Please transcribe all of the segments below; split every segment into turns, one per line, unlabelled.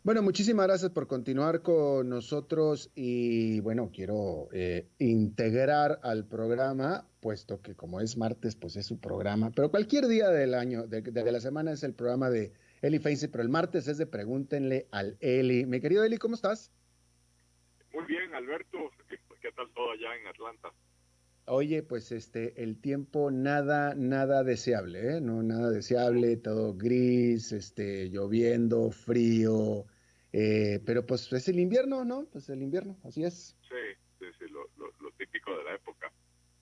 Bueno, muchísimas gracias por continuar con nosotros y bueno, quiero integrar al programa, puesto que como es martes, pues es su programa, pero cualquier día del año, de la semana es el programa de Eli Feinstein, pero el martes es de Pregúntenle al Eli. Mi querido Eli, ¿cómo estás?
Muy bien, Alberto. ¿Qué tal todo allá en Atlanta?
Oye, pues el tiempo nada deseable, ¿eh? No, nada deseable, todo gris, lloviendo, frío, pero pues es el invierno, ¿no? Pues el invierno, así es,
Sí, sí, sí, lo típico de la época.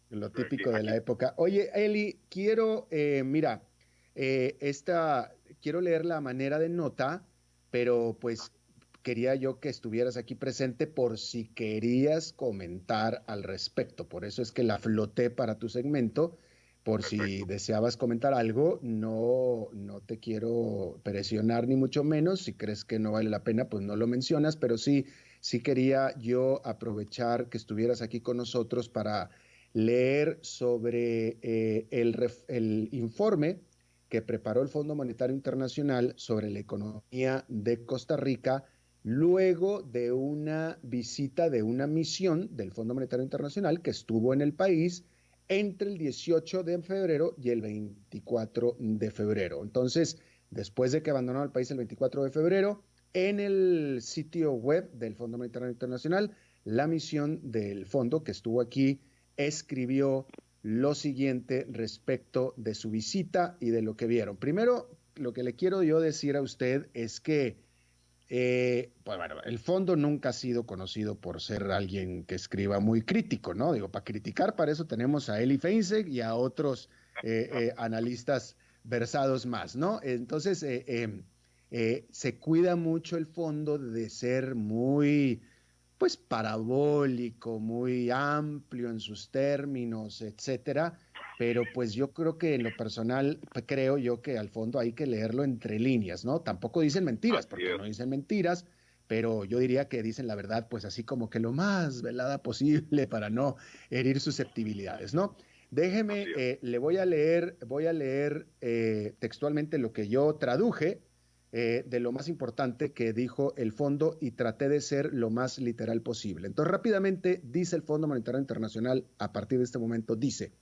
lo
Sí,
típico de
aquí,
la época. Oye, Eli, mira, quiero leer la manera de nota, pero pues quería yo que estuvieras aquí presente por si querías comentar al respecto. Por eso es que la floté para tu segmento. Por si
perfecto.
deseabas comentar algo, no te quiero presionar ni mucho menos. Si crees que no vale la pena, pues no lo mencionas, pero sí quería yo aprovechar que estuvieras aquí con nosotros para leer sobre el informe que preparó el Fondo Monetario Internacional sobre la economía de Costa Rica luego de una visita de una misión del Fondo Monetario Internacional que estuvo en el país entre el 18 de febrero y el 24 de febrero. Entonces, después de que abandonó el país el 24 de febrero, en el sitio web del Fondo Monetario Internacional, la misión del fondo que estuvo aquí escribió lo siguiente respecto de su visita y de lo que vieron. Primero, lo que le quiero yo decir a usted es que, pues bueno, el fondo nunca ha sido conocido por ser alguien que escriba muy crítico, ¿no? Digo, para criticar, para eso tenemos a Eli Feinstein y a otros analistas versados más, ¿no? Entonces, se cuida mucho el fondo de ser muy pues parabólico, muy amplio en sus términos, etcétera, pero pues yo creo que en lo personal creo yo que al fondo hay que leerlo entre líneas, ¿no? Tampoco dicen mentiras,
Así
porque
es,
no dicen mentiras, pero yo diría que dicen la verdad, pues así como que lo más velada posible para no herir susceptibilidades, ¿no? Déjeme,
así es.
le voy a leer textualmente lo que yo traduje de lo más importante que dijo el fondo y traté de ser lo más literal posible. Entonces, rápidamente dice el Fondo Monetario Internacional, a partir de este momento, dice,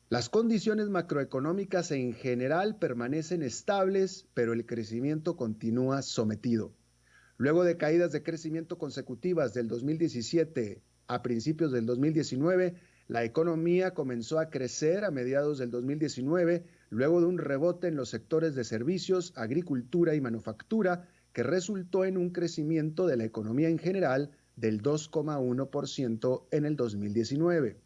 las condiciones macroeconómicas en general permanecen estables, pero el crecimiento continúa sometido. Luego de caídas de crecimiento consecutivas del 2017 a principios del 2019, la economía comenzó a crecer a mediados del 2019, luego de un rebote en los sectores de servicios, agricultura y manufactura, que resultó en un crecimiento de la economía en general del 2,1% en el 2019.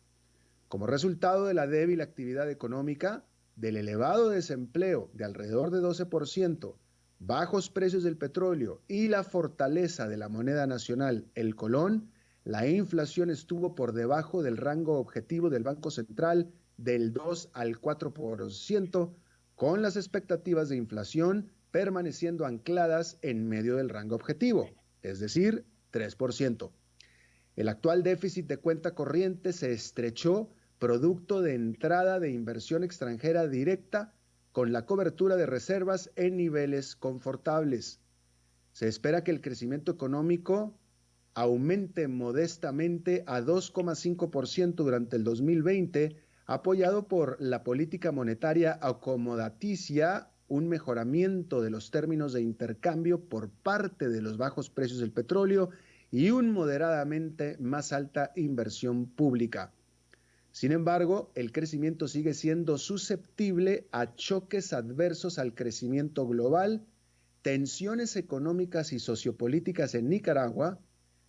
Como resultado de la débil actividad económica, del elevado desempleo de alrededor de 12%, bajos precios del petróleo y la fortaleza de la moneda nacional, el colón, la inflación estuvo por debajo del rango objetivo del Banco Central del 2 al 4%, con las expectativas de inflación permaneciendo ancladas en medio del rango objetivo, es decir, 3%. El actual déficit de cuenta corriente se estrechó producto de entrada de inversión extranjera directa con la cobertura de reservas en niveles confortables. Se espera que el crecimiento económico aumente modestamente a 2,5% durante el 2020, apoyado por la política monetaria acomodaticia, un mejoramiento de los términos de intercambio por parte de los bajos precios del petróleo y un moderadamente más alta inversión pública. Sin embargo, el crecimiento sigue siendo susceptible a choques adversos al crecimiento global, tensiones económicas y sociopolíticas en Nicaragua,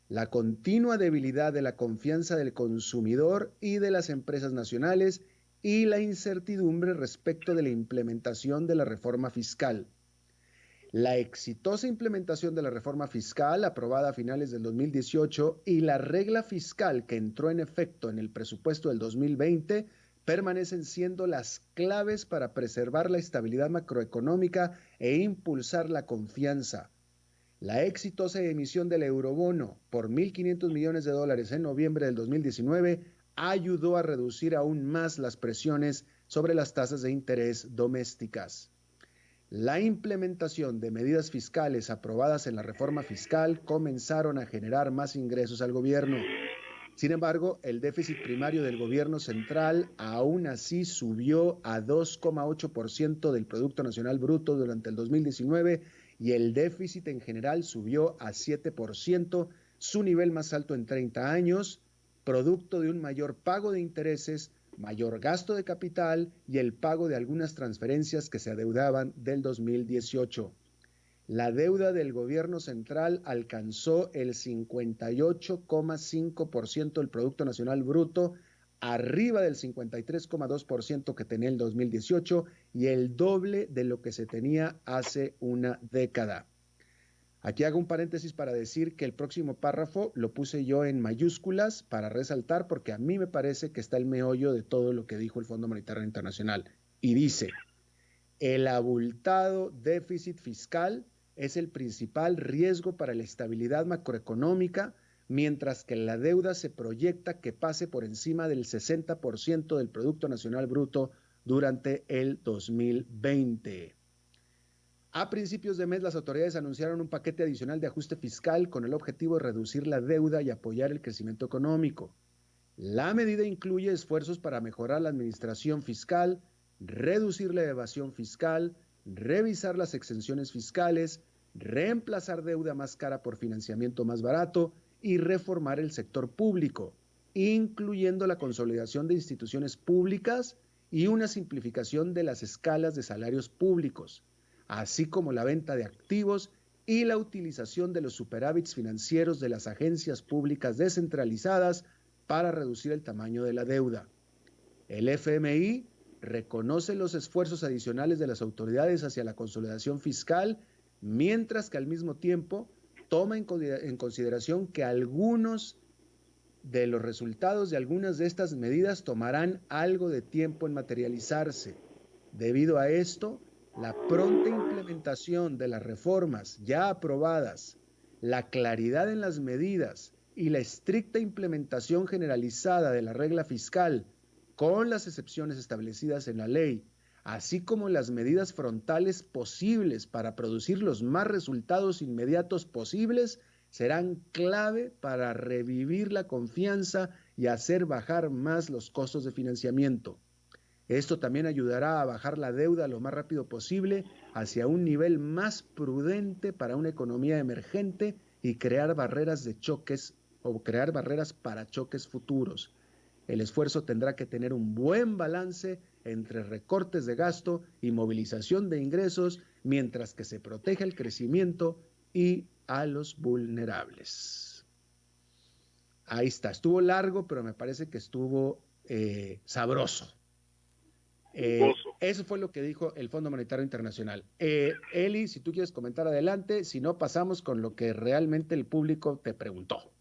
la continua debilidad de la confianza del consumidor y de las empresas nacionales y la incertidumbre respecto de la implementación de la reforma fiscal. La exitosa implementación de la reforma fiscal aprobada a finales del 2018 y la regla fiscal que entró en efecto en el presupuesto del 2020 permanecen siendo las claves para preservar la estabilidad macroeconómica e impulsar la confianza. La exitosa emisión del eurobono por 1.500 millones de dólares en noviembre del 2019 ayudó a reducir aún más las presiones sobre las tasas de interés domésticas. la implementación de medidas fiscales aprobadas en la reforma fiscal comenzaron a generar más ingresos al gobierno. Sin embargo, el déficit primario del gobierno central aún así subió a 2,8% del Producto Nacional Bruto durante el 2019 y el déficit en general subió a 7%, su nivel más alto en 30 años, producto de un mayor pago de intereses, mayor gasto de capital y el pago de algunas transferencias que se adeudaban del 2018. La deuda del gobierno central alcanzó el 58,5% del Producto Nacional Bruto, arriba del 53,2% que tenía el 2018 y el doble de lo que se tenía hace una década. Aquí hago un paréntesis para decir que el próximo párrafo lo puse yo en mayúsculas para resaltar porque a mí me parece que está el meollo de todo lo que dijo el Fondo Monetario Internacional. Y dice, el abultado déficit fiscal es el principal riesgo para la estabilidad macroeconómica, mientras que la deuda se proyecta que pase por encima del 60% del Producto Nacional Bruto durante el 2020. A principios de mes, las autoridades anunciaron un paquete adicional de ajuste fiscal con el objetivo de reducir la deuda y apoyar el crecimiento económico. La medida incluye esfuerzos para mejorar la administración fiscal, reducir la evasión fiscal, revisar las exenciones fiscales, reemplazar deuda más cara por financiamiento más barato y reformar el sector público, incluyendo la consolidación de instituciones públicas y una simplificación de las escalas de salarios públicos, así como la venta de activos y la utilización de los superávits financieros de las agencias públicas descentralizadas para reducir el tamaño de la deuda. El FMI reconoce los esfuerzos adicionales de las autoridades hacia la consolidación fiscal, mientras que al mismo tiempo toma en consideración que algunos de los resultados de algunas de estas medidas tomarán algo de tiempo en materializarse. Debido a esto, la pronta implementación de las reformas ya aprobadas, la claridad en las medidas y la estricta implementación generalizada de la regla fiscal, con las excepciones establecidas en la ley, así como las medidas frontales posibles para producir los más resultados inmediatos posibles, serán clave para revivir la confianza y hacer bajar más los costos de financiamiento. Esto también ayudará a bajar la deuda lo más rápido posible hacia un nivel más prudente para una economía emergente y crear barreras de choques o crear barreras para choques futuros. El esfuerzo tendrá que tener un buen balance entre recortes de gasto y movilización de ingresos, mientras que se protege el crecimiento y a los vulnerables. Ahí está, estuvo largo, pero me parece que estuvo sabroso. Eso fue lo que dijo el Fondo Monetario Internacional. Eli, si tú quieres comentar adelante, si no pasamos con lo que realmente el público te preguntó.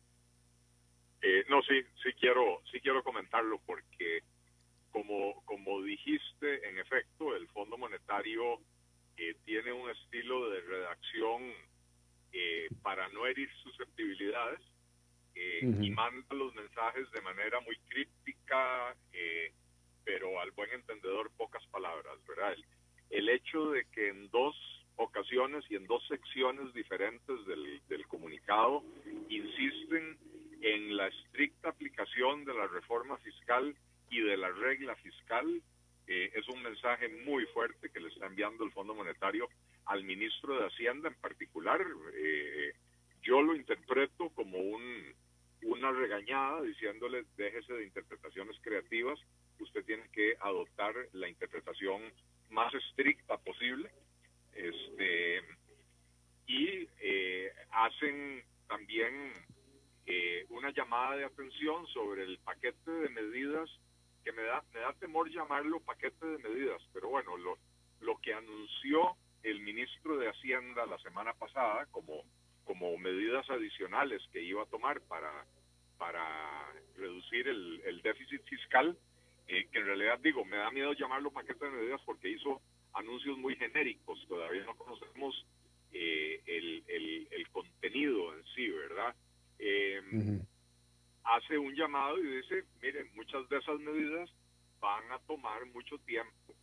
No, sí quiero comentarlo porque como dijiste, en efecto, el Fondo Monetario tiene un estilo de redacción para no herir susceptibilidades y manda los mensajes de manera muy críptica, pero al buen entendedor pocas palabras, ¿verdad? El hecho de que en dos ocasiones y en dos secciones diferentes del comunicado insisten en la estricta aplicación de la reforma fiscal y de la regla fiscal, es un mensaje muy fuerte que le está enviando el Fondo Monetario al ministro de Hacienda en particular. Yo lo interpreto como una regañada diciéndole déjese de interpretaciones creativas, usted tiene que adoptar la interpretación más estricta posible, y hacen también una llamada de atención sobre el paquete de medidas que me da temor llamarlo paquete de medidas, pero bueno, lo que anunció el ministro de Hacienda la semana pasada como medidas adicionales que iba a tomar para reducir el déficit fiscal, que en realidad me da miedo llamarlo paquete de medidas porque hizo anuncios muy genéricos, todavía no conocemos el contenido en sí, ¿verdad? Hace un llamado y dice, miren, muchas de esas medidas van a tomar mucho tiempo,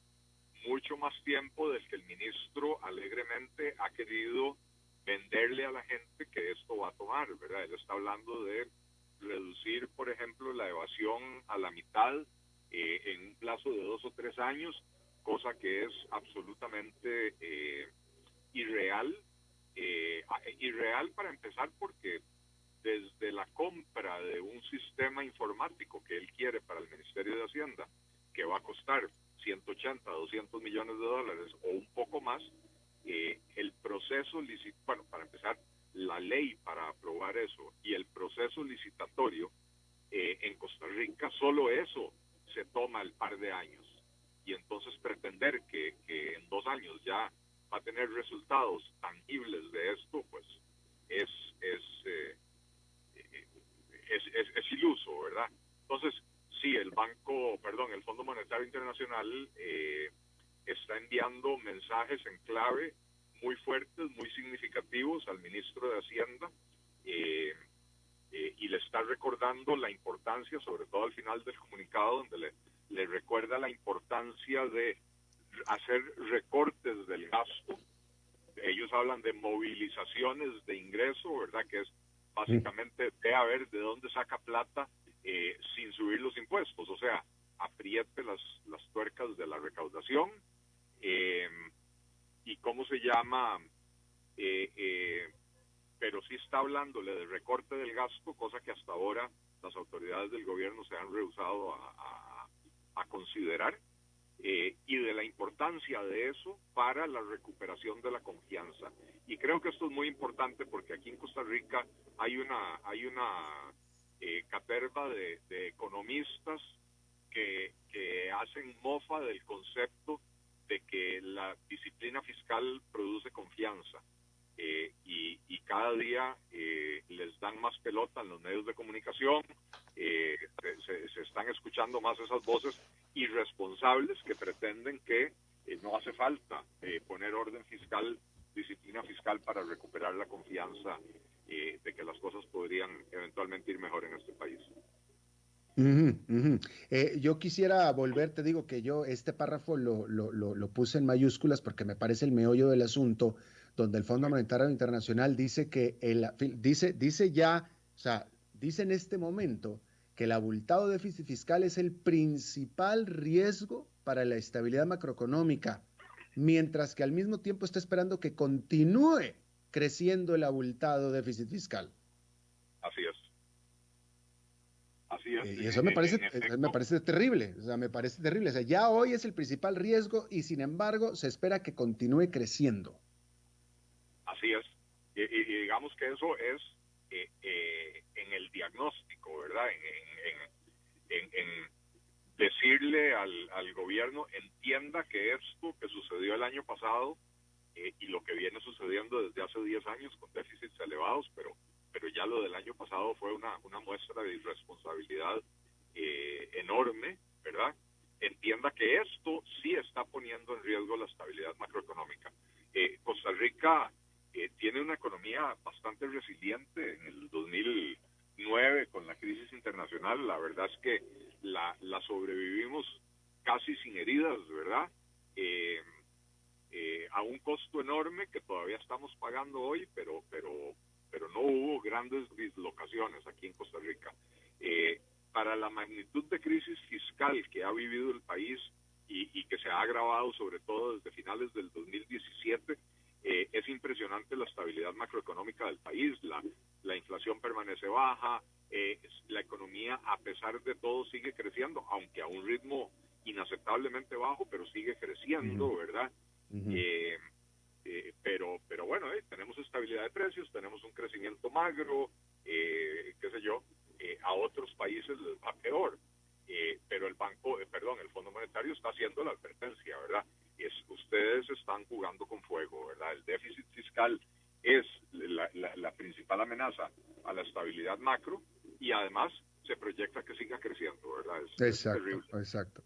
mucho más tiempo del que el ministro alegremente ha querido venderle a la gente que esto va a tomar, ¿verdad? Él está hablando de reducir, por ejemplo, la evasión a la mitad en un plazo de 2 o 3 años, cosa que es absolutamente irreal. Irreal para empezar porque desde la compra de un sistema informático que él quiere para el Ministerio de Hacienda, que va a costar 180, 200 millones de dólares o un poco más, el proceso bueno, para empezar, la ley para aprobar eso y el proceso licitatorio en Costa Rica, solo eso se toma el par de años. Y entonces pretender que en 2 años ya va a tener resultados tangibles de esto, pues es iluso, ¿verdad? Entonces, sí, el Fondo Monetario Internacional está enviando mensajes en clave muy fuertes, muy significativos al ministro de Hacienda y le está recordando la importancia, sobre todo al final del comunicado, donde le recuerda la importancia de hacer recortes del gasto. Ellos hablan de movilizaciones de ingreso, ¿verdad? Que es básicamente a ver de dónde saca plata sin subir los impuestos, o sea, apriete las tuercas de la recaudación y cómo se llama, pero sí está hablándole de recorte del gasto, cosa que hasta ahora las autoridades del gobierno se han rehusado a considerar. Y de la importancia de eso para la recuperación de la confianza. Y creo que esto es muy importante porque aquí en Costa Rica hay una caterva de economistas que hacen mofa del concepto de que la disciplina fiscal produce confianza. Y cada día les dan más pelota en los medios de comunicación, se están escuchando más esas voces irresponsables que pretenden que no hace falta poner orden fiscal, disciplina fiscal para recuperar la confianza de que las cosas podrían eventualmente ir mejor en este país.
Yo quisiera volver, te digo que yo este párrafo lo puse en mayúsculas porque me parece el meollo del asunto, donde el Fondo Monetario Internacional dice que dice ya, o sea, dice en este momento que el abultado déficit fiscal es el principal riesgo para la estabilidad macroeconómica, mientras que al mismo tiempo está esperando que continúe creciendo el abultado déficit fiscal.
Así es. Así es.
Y eso me parece terrible, o sea, me parece terrible. O sea, ya hoy es el principal riesgo y sin embargo se espera que continúe creciendo.
Así es. Y digamos que eso es en el diagnóstico, ¿verdad? En decirle al gobierno, entienda que esto que sucedió el año pasado y lo que viene sucediendo desde hace 10 años con déficits elevados, pero ya lo del año pasado fue una muestra de irresponsabilidad enorme, ¿verdad? Entienda que esto sí está poniendo en riesgo la estabilidad macroeconómica. Costa Rica tiene una economía bastante resiliente. En el 2009, con la crisis internacional, la verdad es que la sobrevivimos casi sin heridas, ¿verdad? A un costo enorme que todavía estamos pagando hoy, pero no hubo grandes dislocaciones aquí en Costa Rica. Para la magnitud de crisis fiscal que ha vivido el país y que se ha agravado sobre todo desde finales del 2017, es impresionante la estabilidad macroeconómica del país. La inflación permanece baja, la economía a pesar de todo sigue creciendo, aunque a un ritmo inaceptablemente bajo, pero sigue creciendo, ¿verdad? Pero bueno, tenemos estabilidad de precios, tenemos un crecimiento magro, qué sé yo, a otros países les va peor, pero el Fondo Monetario está haciendo la advertencia, ¿verdad? Ustedes están jugando con fuego, ¿verdad? El déficit fiscal es la principal amenaza a la estabilidad macro y además se proyecta que siga creciendo, ¿verdad? Es terrible.
Exacto.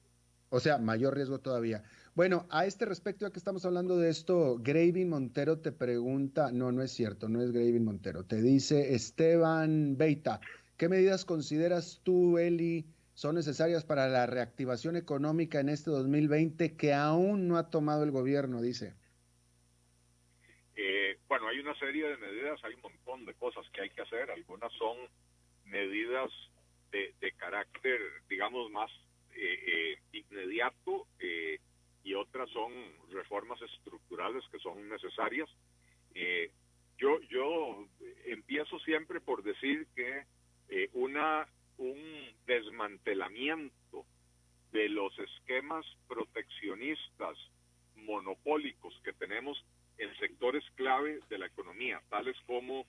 O sea, mayor riesgo todavía. Bueno, a este respecto, ya que estamos hablando de esto, Gravin Montero te pregunta, no es cierto, no es Gravin Montero, te dice Esteban Beita, ¿qué medidas consideras tú, Eli, son necesarias para la reactivación económica en este 2020 que aún no ha tomado el gobierno, dice?
Bueno, hay una serie de medidas, hay un montón de cosas que hay que hacer. Algunas son medidas de carácter, digamos, más inmediato, y otras son reformas estructurales que son necesarias. Yo empiezo siempre por decir que un desmantelamiento de los esquemas proteccionistas monopólicos que tenemos en sectores clave de la economía, tales como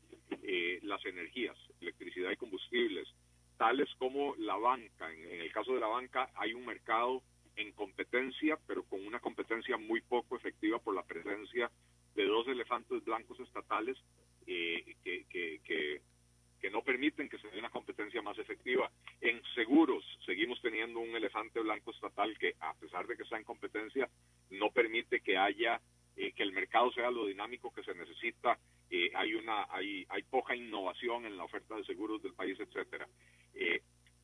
las energías, electricidad y combustibles, tales como la banca. En el caso de la banca hay un mercado en competencia, pero con una competencia muy poco efectiva por la presencia de dos elefantes blancos estatales que no permiten que se dé una competencia más efectiva. En seguros seguimos teniendo un elefante blanco estatal que, a pesar de que está en competencia, no permite que haya que el mercado sea lo dinámico que se necesita. Hay poca innovación en la oferta de seguros del país, etcétera.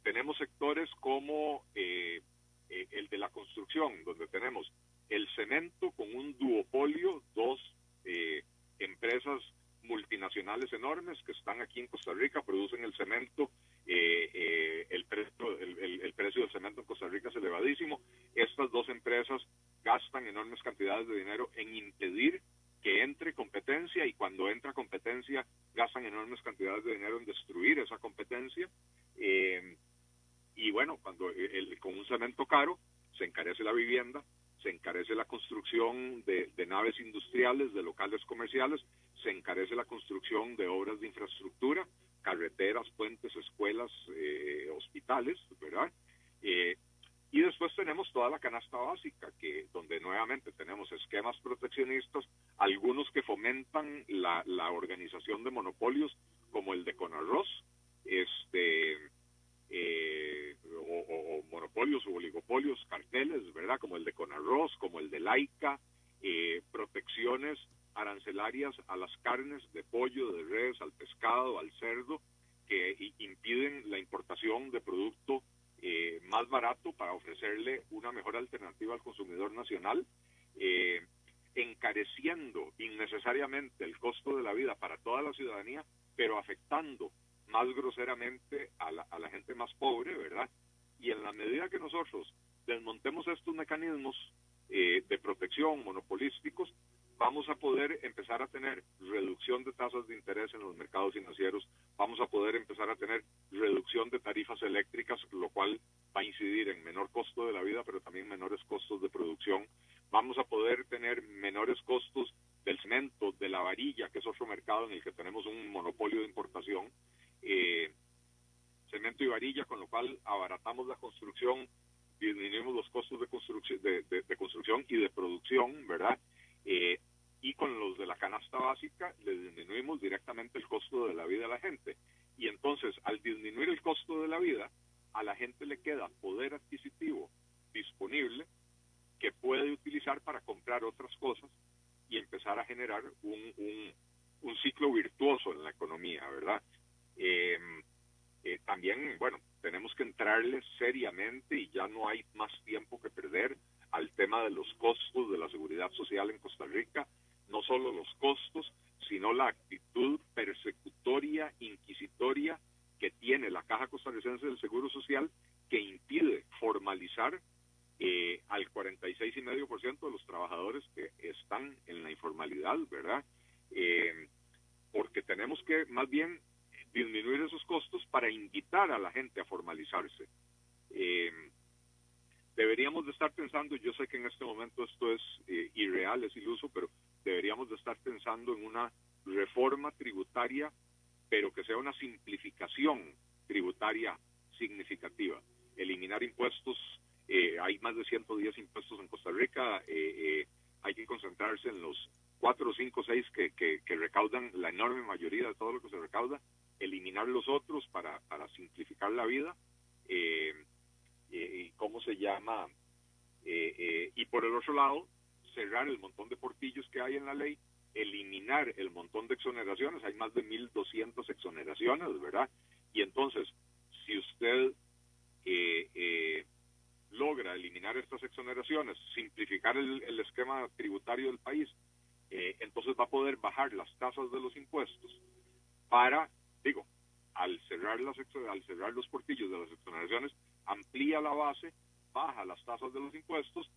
Tenemos sectores como el de la construcción, donde tenemos el cemento con un duopolio, dos empresas multinacionales enormes que están aquí en Costa Rica, producen el cemento, el precio del cemento en Costa Rica es elevadísimo. Estas dos empresas gastan enormes cantidades de dinero en impedir que entre competencia, y cuando entra competencia gastan enormes cantidades de dinero en destruir esa competencia. Y bueno, cuando con un cemento caro se encarece la vivienda, se encarece la construcción de naves industriales, de locales comerciales, se encarece la construcción de obras de infraestructura, carreteras, puentes, escuelas, hospitales, ¿verdad? Y después tenemos toda la canasta básica, donde nuevamente tenemos esquemas proteccionistas, algunos que fomentan la organización de monopolios, como el de Conarroz, o monopolios o oligopolios, carteles, ¿verdad? Como el de Conarroz, como el de Laica, protecciones arancelarias a las carnes de pollo, de res, al pescado, al cerdo, que impiden la importación de producto más barato para ofrecerle una mejor alternativa al consumidor nacional, encareciendo innecesariamente el costo de la vida para toda la ciudadanía, pero afectando más groseramente a la gente más pobre, ¿verdad? Y en la medida que nosotros desmontemos estos mecanismos de protección monopolísticos, vamos a poder empezar a tener reducción de tasas de interés en los mercados financieros, vamos a poder empezar a tener reducción de tarifas eléctricas, lo cual va a incidir en menor costo de la vida, pero también menores costos de producción. Vamos a poder tener menores costos del cemento, de la varilla, que es otro mercado en el que tenemos un monopolio de importación, cemento y varilla, con lo cual abaratamos la construcción, disminuimos los costos de construcción y de producción, ¿verdad? Y con los de la canasta básica le disminuimos directamente el costo de la vida a la gente. Y entonces, al disminuir el costo de la vida, a la gente le queda poder adquisitivo disponible que puede utilizar para comprar otras cosas y empezar a generar un ciclo virtuoso en la economía, ¿verdad? También, bueno, tenemos que entrarle seriamente, y ya no hay más tiempo que perder, al tema de los costos de la seguridad social en Costa Rica. No solo los costos, sino la actitud persecutoria, inquisitoria que tiene la Caja Costarricense del Seguro Social, que impide formalizar al 46,5% de los trabajadores que están en la informalidad, ¿verdad? Porque tenemos que más bien disminuir esos costos para invitar a la gente a formalizarse. Deberíamos de estar pensando, yo sé que en este momento esto es irreal, es iluso, pero deberíamos de estar pensando en una reforma tributaria, pero que sea una simplificación tributaria significativa. Eliminar impuestos, hay más de 110 impuestos en Costa Rica, hay que concentrarse en los 4, 5, 6 que recaudan la enorme mayoría de todo lo que se recauda, eliminar los otros para simplificar la vida, ¿cómo se llama? Y por el otro lado, cerrar el montón de portillos que hay en la ley, eliminar el montón de exoneraciones, hay más de 1,200 exoneraciones, ¿verdad? Y entonces, si usted logra eliminar estas exoneraciones, simplificar el esquema tributario del país, entonces va a poder bajar las tasas de los impuestos para, al cerrar los portillos de las exoneraciones, amplía la base, baja las tasas de los impuestos,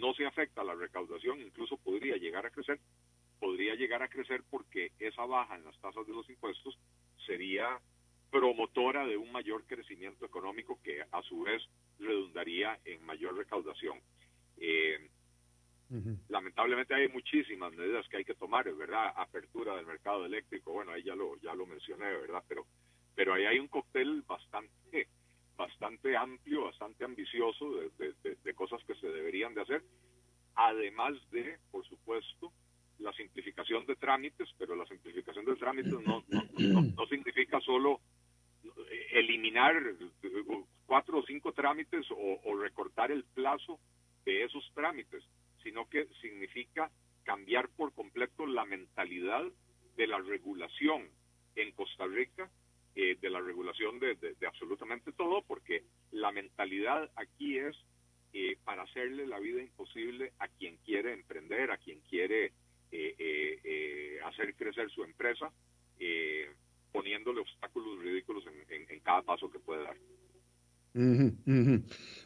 no se afecta a la recaudación, incluso podría llegar a crecer porque esa baja en las tasas de los impuestos sería promotora de un mayor crecimiento económico que a su vez redundaría en mayor recaudación. Lamentablemente hay muchísimas medidas que hay que tomar, ¿verdad? Apertura del mercado eléctrico, bueno, ahí ya lo mencioné, ¿verdad? Pero ahí hay un cóctel bastante amplio, bastante ambicioso de cosas que se deberían de hacer, además de, por supuesto, la simplificación de trámites, pero la simplificación de trámites no significa solo eliminar 4 o 5 trámites o recortar el plazo de esos trámites, sino que significa cambiar por completo la mentalidad de la regulación en Costa Rica, de la regulación de absolutamente todo, porque la mentalidad aquí es para hacerle la vida imposible a quien quiere emprender, a quien quiere hacer crecer su empresa, poniéndole obstáculos ridículos en cada paso que puede dar.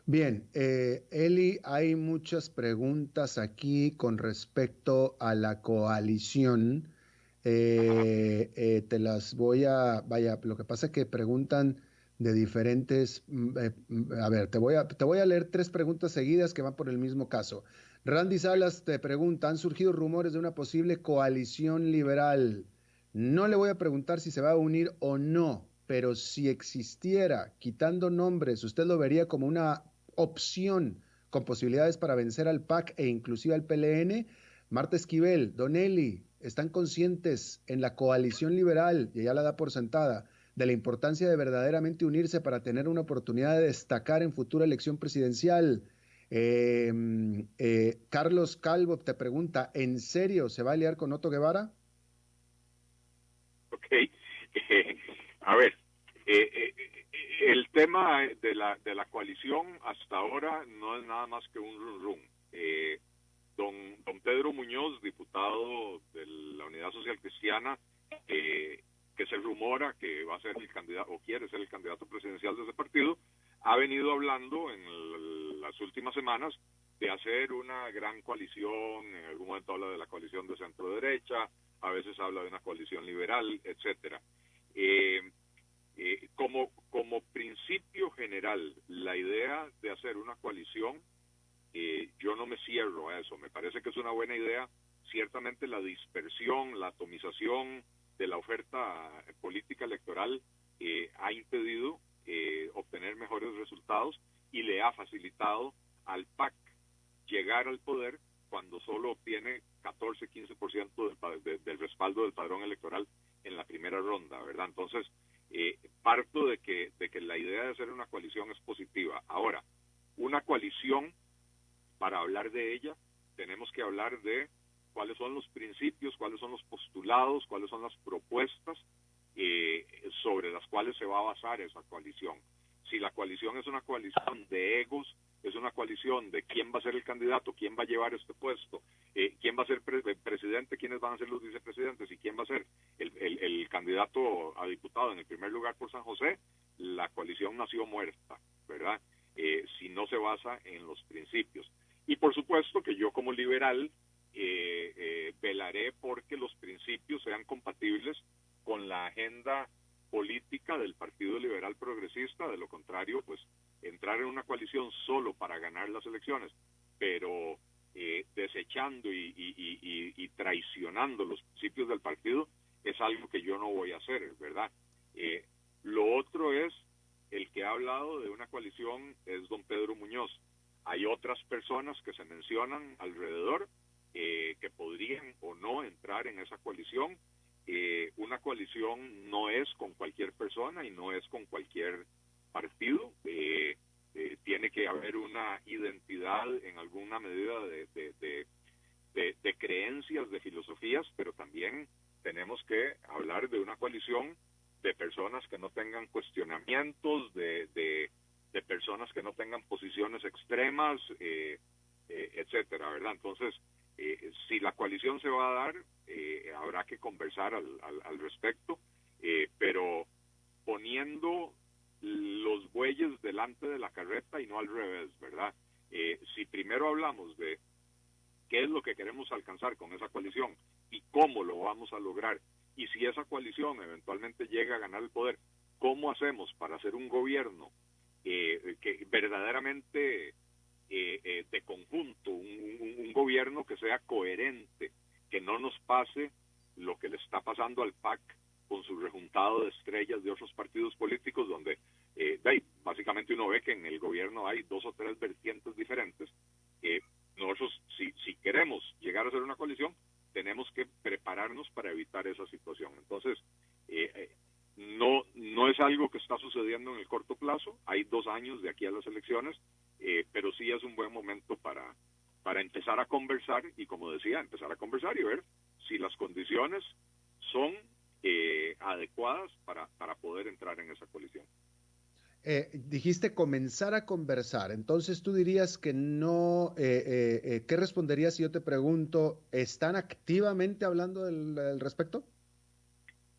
Bien, Eli, hay muchas preguntas aquí con respecto a la coalición. Te las voy lo que pasa es que preguntan de diferentes, a ver, te voy a leer 3 preguntas seguidas que van por el mismo caso. Randy Salas te pregunta, han surgido rumores de una posible coalición liberal. No le voy a preguntar si se va a unir o no, pero si existiera, quitando nombres, ¿usted lo vería como una opción con posibilidades para vencer al PAC e inclusive al PLN? Marta Esquivel, Don Eli, ¿están conscientes en la coalición liberal, y ya la da por sentada, de la importancia de verdaderamente unirse para tener una oportunidad de destacar en futura elección presidencial? Carlos Calvo te pregunta, ¿en serio se va a aliar con Otto Guevara?
Ok, a ver, el tema de la coalición hasta ahora no es nada más que un rum. Don Pedro Muñoz, diputado de la Unidad Social Cristiana, que se rumora que va a ser el candidato o quiere ser el candidato presidencial de ese partido, ha venido hablando en las últimas semanas de hacer una gran coalición. En algún momento habla de la coalición de centro derecha, a veces habla de una coalición liberal, etcétera. Como principio general, la idea de hacer una coalición, yo no me cierro a eso. Me parece que es una buena idea. Ciertamente la dispersión, la atomización de la oferta política electoral ha impedido obtener mejores resultados y le ha facilitado al PAC llegar al poder cuando solo obtiene 14-15% del respaldo del padrón electoral en la primera ronda, ¿verdad? Entonces, parto de que la idea de hacer una coalición es positiva. Ahora, una coalición, para hablar de ella, tenemos que hablar de cuáles son los principios, cuáles son los postulados, cuáles son las propuestas sobre las cuales se va a basar esa coalición. Si la coalición es una coalición de egos, es una coalición de quién va a ser el candidato, quién va a llevar este puesto, quién va a ser presidente, quiénes van a ser los vicepresidentes y quién va a ser el candidato a diputado en el primer lugar por San José, la coalición nació muerta, ¿verdad? Si no se basa en los principios. Y por supuesto que yo como liberal velaré porque los principios sean compatibles con la agenda política del Partido Liberal Progresista. De lo contrario, pues entrar en una coalición solo para ganar las elecciones, pero desechando y traicionando los principios del partido, es algo que yo no voy a hacer, ¿verdad? Lo otro es, el que ha hablado de una coalición es don Pedro Muñoz. Hay otras personas que se mencionan alrededor que podrían o no entrar en esa coalición. Una coalición no es con cualquier persona y no es con cualquier partido. Tiene que haber una identidad en alguna medida de creencias, de filosofías, pero también tenemos que hablar de una coalición de personas que no tengan cuestionamientos, de de personas que no tengan posiciones extremas, etcétera, ¿verdad? Entonces, si la coalición se va a dar, habrá que conversar al respecto, pero poniendo los bueyes delante de la carreta y no al revés, ¿verdad? Si primero hablamos de qué es lo que queremos alcanzar con esa coalición y cómo lo vamos a lograr, y si esa coalición eventualmente llega a ganar el poder, ¿cómo hacemos para hacer un gobierno que verdaderamente de conjunto, un gobierno que sea coherente, que no nos pase lo que le está pasando al PAC con su rejuntado de estrellas de otros partidos políticos, donde básicamente uno ve que en el gobierno hay 2 o 3 vertientes diferentes. Nosotros, si queremos llegar a ser una coalición, tenemos que prepararnos para evitar esa situación. Entonces, no es algo que está sucediendo en el corto plazo. Hay 2 años de aquí a las elecciones, pero sí es un buen momento para empezar a conversar y, como decía, empezar a conversar y ver si las condiciones son adecuadas para poder entrar en esa coalición.
Dijiste comenzar a conversar, entonces tú dirías que no, ¿qué responderías si yo te pregunto, ¿están activamente hablando del respecto?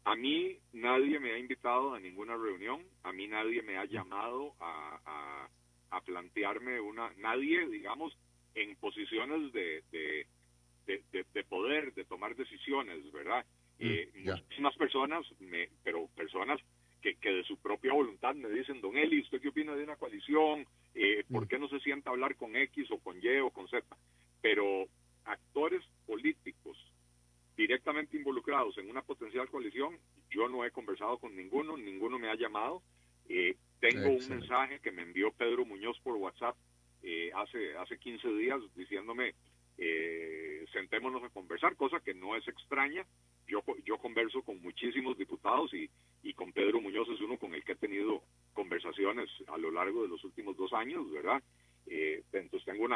A mí nadie me ha invitado a ninguna reunión, a mí nadie me ha llamado a plantearme nadie, digamos, en posiciones de poder, de tomar decisiones, ¿verdad? Muchísimas personas, pero personas que de su propia voluntad me dicen, don Eli, ¿usted qué opina de una coalición? ¿Por qué no se sienta a hablar con X o con Y o con Z? Pero actores políticos directamente involucrados en una potencial coalición, yo no he conversado con ninguno me ha llamado. Tengo un mensaje que me envió Pedro Muñoz por WhatsApp hace 15 días diciéndome, sentémonos a conversar, cosa que no es extraña. Yo converso con muchísimos diputados y con Pedro Muñoz es uno con el que he tenido conversaciones a lo largo de los últimos 2 años, ¿verdad? Entonces tengo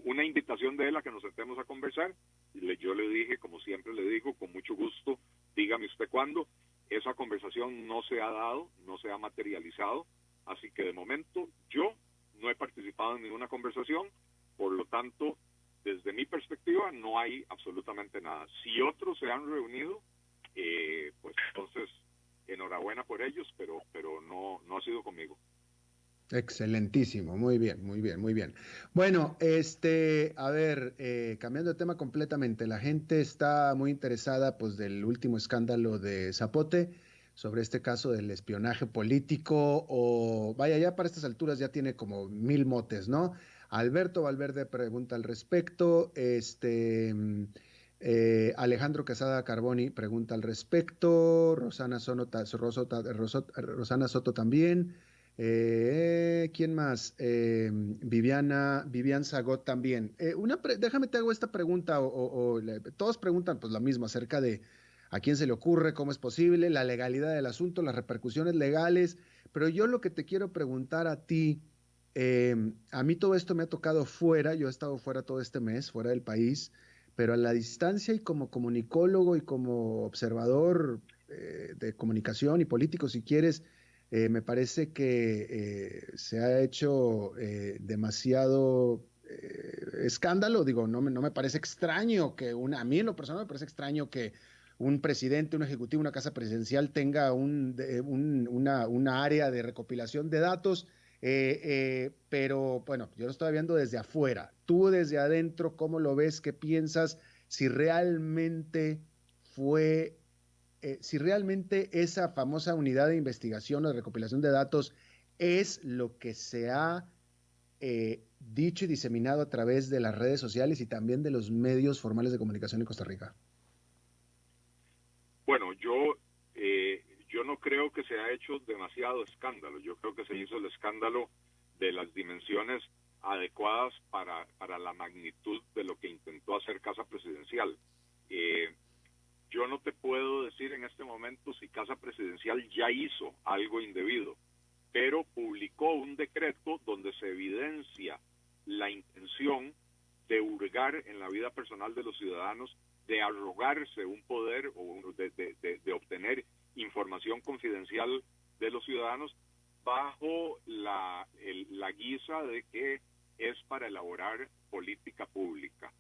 una invitación de él a que nos sentemos a conversar. Yo le dije, como siempre le digo, con mucho gusto, dígame usted cuándo. Esa conversación no se ha dado, no se ha materializado, así que de momento yo no he participado en ninguna conversación, por lo tanto, desde mi perspectiva no hay absolutamente nada. Si otros se han reunido, pues entonces enhorabuena por ellos, pero no ha sido conmigo.
Excelentísimo, muy bien, muy bien, muy bien. Bueno, a ver, cambiando de tema completamente, la gente está muy interesada, pues, del último escándalo de Zapote, sobre este caso del espionaje político, o vaya, ya para estas alturas ya tiene como 1000 motes, ¿no? Alberto Valverde pregunta al respecto, Alejandro Quesada Carboni pregunta al respecto, Rosana Soto también. ¿Quién más? Vivian Zagot también. Déjame te hago esta pregunta, todos preguntan pues lo mismo acerca de a quién se le ocurre, cómo es posible, la legalidad del asunto, las repercusiones legales, pero yo lo que te quiero preguntar a ti, a mí todo esto me ha tocado fuera, yo he estado fuera todo este mes, fuera del país, pero a la distancia y como comunicólogo y como observador de comunicación y político, si quieres, me parece que se ha hecho demasiado escándalo. Digo, no me parece extraño que a mí en lo personal me parece extraño que un presidente, un ejecutivo, una casa presidencial tenga una área de recopilación de datos, pero bueno, yo lo estoy viendo desde afuera. Tú desde adentro, ¿cómo lo ves? ¿Qué piensas? Si realmente fue si realmente esa famosa unidad de investigación o de recopilación de datos es lo que se ha dicho y diseminado a través de las redes sociales y también de los medios formales de comunicación en Costa Rica.
Bueno, yo no creo que se ha hecho demasiado escándalo. Yo creo que se hizo el escándalo de las dimensiones adecuadas para la magnitud de lo que intentó hacer Casa Presidencial. Yo no te puedo decir en este momento si Casa Presidencial ya hizo algo indebido, pero publicó un decreto donde se evidencia la intención de hurgar en la vida personal de los ciudadanos, de arrogarse un poder o de obtener información confidencial de los ciudadanos bajo la guisa de que es para elaborar política pública.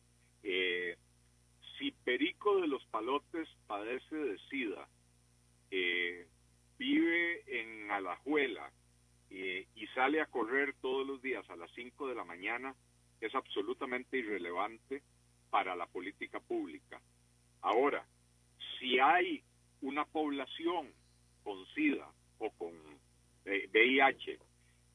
Si Perico de los Palotes padece de SIDA, vive en Alajuela y sale a correr todos los días a las 5 de la mañana, es absolutamente irrelevante para la política pública. Ahora, si hay una población con SIDA o con VIH,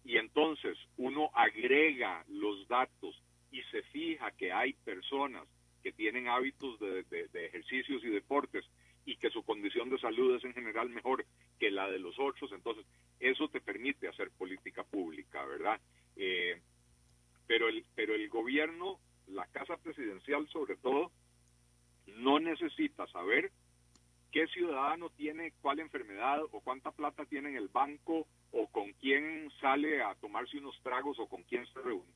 y entonces uno agrega los datos y se fija que hay personas que tienen hábitos de ejercicios y deportes y que su condición de salud es en general mejor que la de los otros, entonces eso te permite hacer política pública, ¿verdad? Pero el gobierno, la Casa Presidencial sobre todo, no necesita saber qué ciudadano tiene cuál enfermedad o cuánta plata tiene en el banco o con quién sale a tomarse unos tragos o con quién se reúne.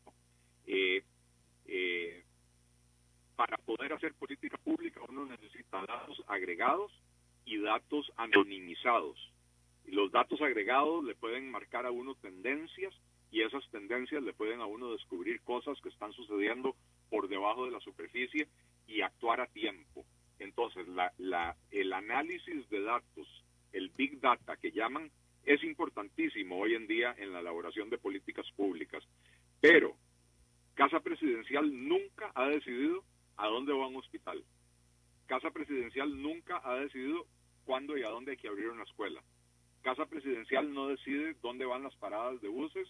Para poder hacer política pública uno necesita datos agregados y datos anonimizados. Y los datos agregados le pueden marcar a uno tendencias y esas tendencias le pueden a uno descubrir cosas que están sucediendo por debajo de la superficie y actuar a tiempo. Entonces, el análisis de datos, el Big Data que llaman, es importantísimo hoy en día en la elaboración de políticas públicas. Pero Casa Presidencial nunca ha decidido a dónde va un hospital. Casa Presidencial nunca ha decidido cuándo y a dónde hay que abrir una escuela. Casa Presidencial no decide dónde van las paradas de buses,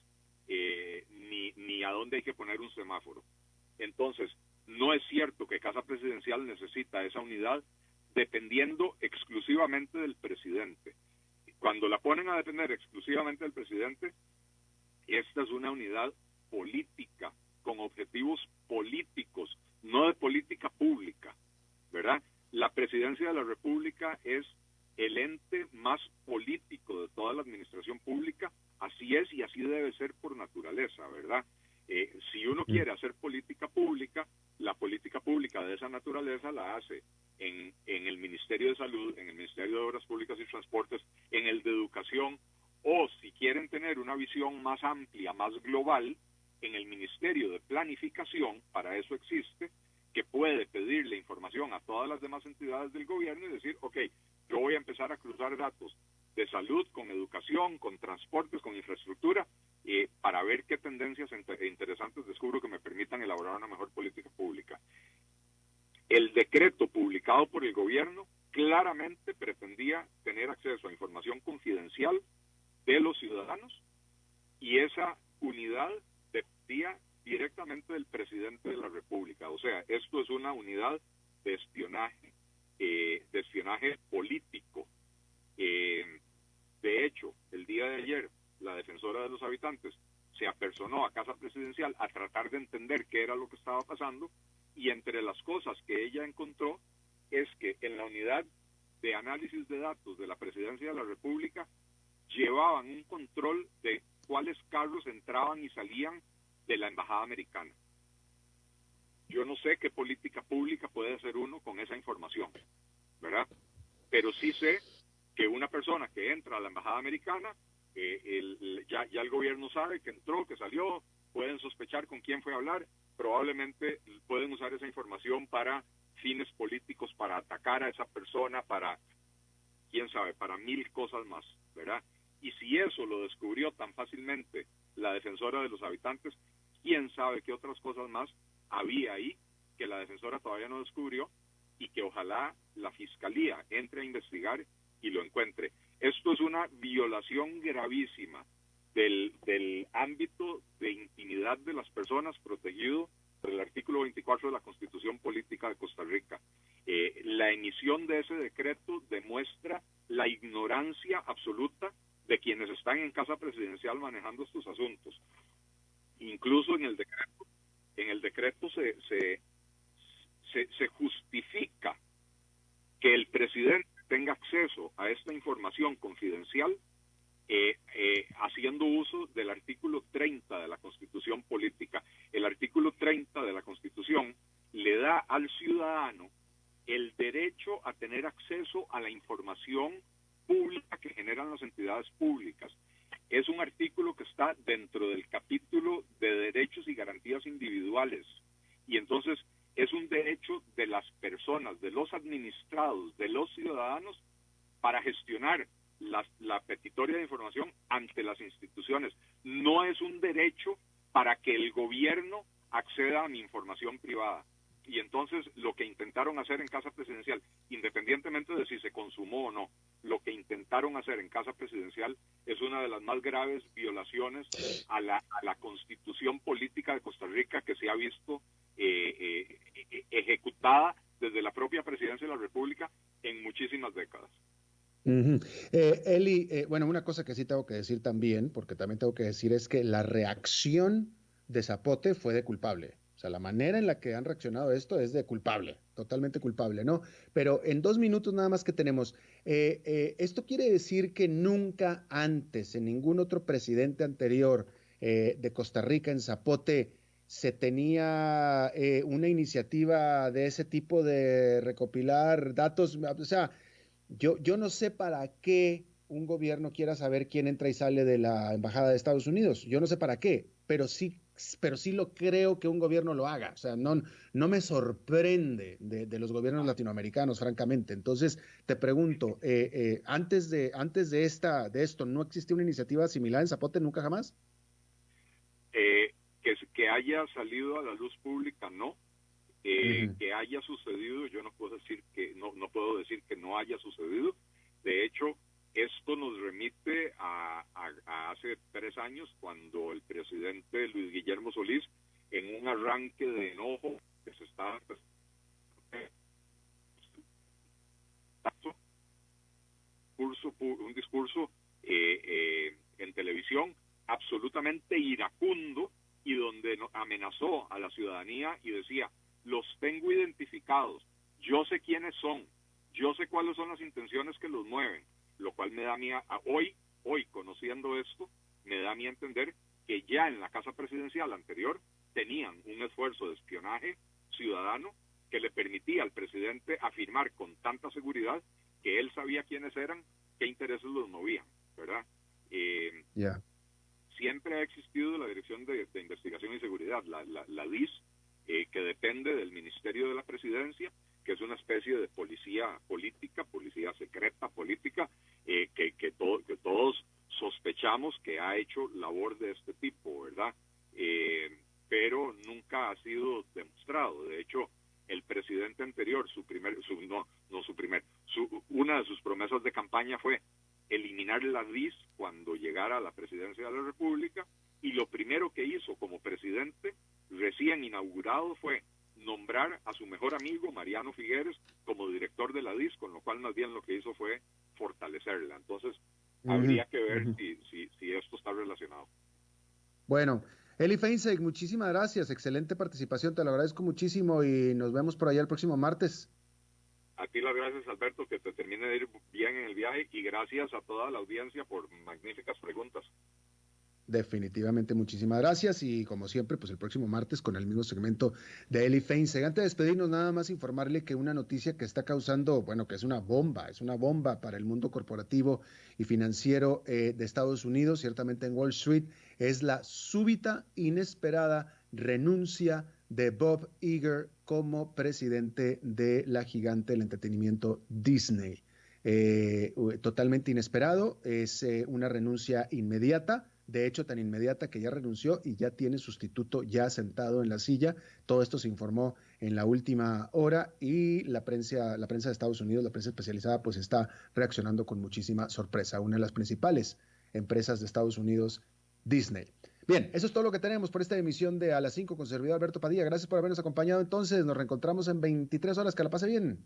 ni a dónde hay que poner un semáforo. Entonces, no es cierto que Casa Presidencial necesita esa unidad dependiendo exclusivamente del presidente. Cuando la ponen a depender exclusivamente del presidente, esta es una unidad política, con objetivos políticos, no de política pública, ¿verdad? La presidencia de la República es el ente más político de toda la administración pública, así es y así debe ser por naturaleza, ¿verdad? Si uno quiere hacer política pública, la política pública de esa naturaleza la hace en el Ministerio de Salud, en el Ministerio de Obras Públicas y Transportes, en el de Educación, o si quieren tener una visión más amplia, más global, en el Ministerio de Planificación, para eso existe, que puede pedirle información a todas las demás entidades del gobierno y decir, ok, yo voy a empezar a cruzar datos de salud con educación, con transportes, con infraestructura, para ver qué tendencias interesantes descubro que me permitan elaborar una mejor política pública. El decreto publicado por el gobierno claramente pretendía tener acceso a información confidencial de los ciudadanos y esa unidad dependía directamente del presidente de la República. O sea, esto es una unidad de espionaje político. De hecho, el día de ayer, la defensora de los habitantes se apersonó a Casa Presidencial a tratar de entender qué era lo que estaba pasando, y entre las cosas que ella encontró es que en la unidad de análisis de datos de la Presidencia de la República llevaban un control de cuáles carros entraban y salían de la Embajada Americana. Yo no sé qué política pública puede hacer uno con esa información, ¿verdad? Pero sí sé que una persona que entra a la Embajada Americana, ya el gobierno sabe que entró, que salió, pueden sospechar con quién fue a hablar, probablemente pueden usar esa información para fines políticos, para atacar a esa persona, para, quién sabe, para mil cosas más, ¿verdad? Y si eso lo descubrió tan fácilmente la defensora de los habitantes, quién sabe qué otras cosas más había ahí que la defensora todavía no descubrió y que ojalá la Fiscalía entre a investigar y lo encuentre. Esto es una violación gravísima del ámbito de intimidad de las personas protegido por el artículo 24 de la Constitución Política de Costa Rica. La emisión de ese decreto demuestra la ignorancia absoluta de quienes están en Casa Presidencial manejando estos asuntos. Incluso en el decreto se justifica que el presidente tenga acceso a esta información confidencial haciendo uso del artículo 30 de la Constitución Política. El artículo 30 de la Constitución le da al ciudadano el derecho a tener acceso a la información pública que generan las entidades públicas. es un artículo que está dentro del capítulo de derechos y garantías individuales. Y entonces es un derecho de las personas, de los administrados, de los ciudadanos, para gestionar la petitoria de información ante las instituciones. No es un derecho para que el gobierno acceda a mi información privada. Y entonces lo que intentaron hacer en Casa Presidencial, independientemente de si se consumó o no, lo que intentaron hacer en Casa Presidencial es una de las más graves violaciones a la Constitución política de Costa Rica que se ha visto ejecutada desde la propia Presidencia de la República en muchísimas décadas.
Eli, bueno, una cosa que sí tengo que decir también, porque también tengo que decir, es que la reacción de Zapote fue de culpable. O sea, la manera en la que han reaccionado a esto es de culpable, totalmente culpable, ¿no? Pero en 2 minutos nada más que tenemos, esto quiere decir que nunca antes, en ningún otro presidente anterior de Costa Rica, en Zapote, se tenía una iniciativa de ese tipo de recopilar datos. O sea, yo no sé para qué un gobierno quiera saber quién entra y sale de la embajada de Estados Unidos. Yo no sé para qué, pero sí lo creo que un gobierno lo haga. O sea, no me sorprende de los gobiernos latinoamericanos, francamente. Entonces, te pregunto, antes de esto, ¿no existía una iniciativa similar en Zapote nunca jamás?
Que haya salido a la luz pública, no. Que haya sucedido, yo no puedo decir que no haya sucedido. De hecho, esto nos remite a hace 3 años, cuando el presidente Luis Guillermo Solís, en un arranque de enojo que se estaba un discurso en televisión absolutamente iracundo, y donde amenazó a la ciudadanía y decía: los tengo identificados, yo sé quiénes son, yo sé cuáles son las intenciones que los mueven, lo cual me da a mí, hoy conociendo esto, me da a mí a entender que ya en la Casa Presidencial anterior tenían un esfuerzo de espionaje ciudadano que le permitía al presidente afirmar con tanta seguridad que él sabía quiénes eran, qué intereses los movían, ¿verdad? Siempre ha existido la Dirección de Investigación y Seguridad, la DIS, que depende del Ministerio de la Presidencia, que es una especie de policía política, policía secreta política, que todos sospechamos que ha hecho labor de este tipo, ¿verdad? Pero nunca ha sido demostrado. De hecho, el presidente anterior, una de sus promesas de campaña fue eliminar la DIS cuando llegara a la presidencia de la República, y lo primero que hizo como presidente recién inaugurado fue nombrar a su mejor amigo Mariano Figueres como director de la DIS, con lo cual más bien lo que hizo fue fortalecerla. Entonces, habría que ver si esto está relacionado.
Bueno, Eli Feinseg, muchísimas gracias, excelente participación, te lo agradezco muchísimo y nos vemos por allá el próximo martes.
A ti las gracias, Alberto, que te termine de ir bien en el viaje, y gracias a toda la audiencia por magníficas preguntas.
Definitivamente, muchísimas gracias, y como siempre, pues el próximo martes con el mismo segmento de Eli Feinseg. Antes de despedirnos, nada más informarle que una noticia que está causando, bueno, que es una bomba para el mundo corporativo y financiero de Estados Unidos, ciertamente en Wall Street, es la súbita, inesperada renuncia de Bob Iger como presidente de la gigante del entretenimiento Disney. Totalmente inesperado, es una renuncia inmediata. De hecho, tan inmediata que ya renunció y ya tiene sustituto ya sentado en la silla. Todo esto se informó en la última hora, y la prensa de Estados Unidos, la prensa especializada, pues está reaccionando con muchísima sorpresa. Una de las principales empresas de Estados Unidos, Disney. Bien, eso es todo lo que tenemos por esta emisión de A las 5 con su servidor Alberto Padilla. Gracias por habernos acompañado. Entonces, nos reencontramos en 23 horas. Que la pase bien.